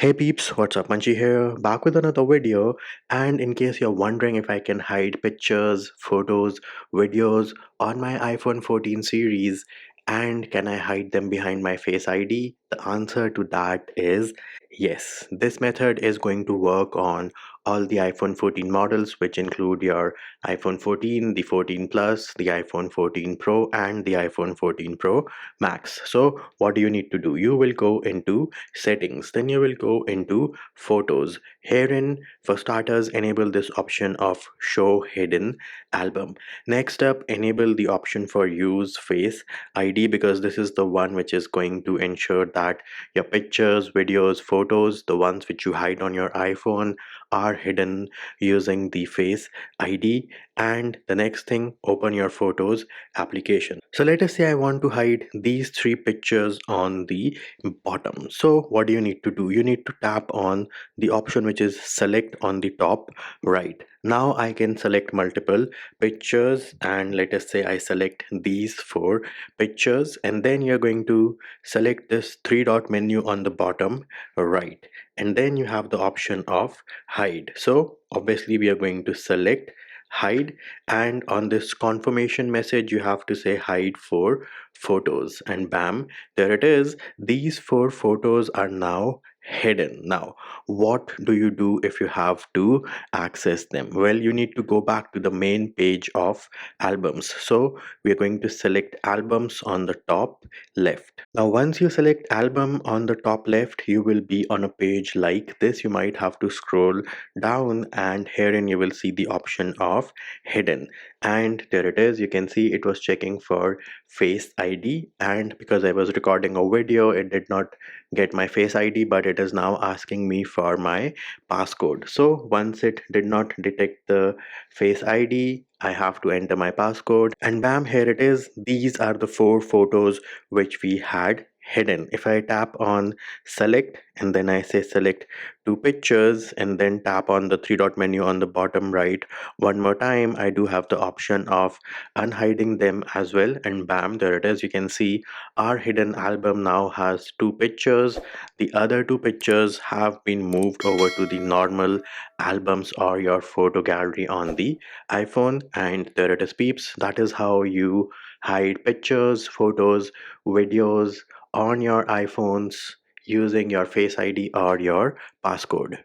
Hey peeps, what's up? Manchi here, back with another video. And in case you're wondering if I can hide pictures, photos, videos on my iPhone 14 series, and can I hide them behind my Face ID? The answer to that is yes. This method is going to work on all the iPhone 14 models, which include your iPhone 14, the 14 Plus, the iPhone 14 Pro, and the iPhone 14 Pro Max. So, what do you need to do? You will go into settings, then you will go into photos. Herein, for starters, enable this option of show hidden album. Next up, enable the option for use face ID, because this is the one which is going to ensure that your pictures, videos, photos, the ones which you hide on your iPhone, are hidden using the face ID. And the next thing, open your photos application. So let us say I want to hide these three pictures on the bottom. So what do you need to do? You need to tap on the option which is select on the top right. Now I can select multiple pictures, and let us say I select these four pictures, and then you're going to select this three dot menu on the bottom right, and then you have the option of hide. So obviously we are going to select hide, and on this confirmation message you have to say hide for photos, and bam, there it is. These four photos are now hidden. Now what do you do if you have to access them? Well, you need to go back to the main page of albums. So we are going to select albums on the top left. Now once you select album on the top left, you will be on a page like this. You might have to scroll down, and herein you will see the option of hidden, and there it is. You can see it was checking for face ID, and because I was recording a video, it did not get my face ID, but it is now asking me for my passcode. So once it did not detect the face ID, I have to enter my passcode, and bam, here it is. These are the four photos which we had hidden. If I tap on select, and then I say select two pictures, and then tap on the three dot menu on the bottom right one more time, I do have the option of unhiding them as well, and bam, there it is. You can see our hidden album now has two pictures. The other two pictures have been moved over to the normal albums or your photo gallery on the iPhone, and there it is, peeps. That is how you hide pictures, photos, videos on your iPhones using your face ID or your passcode.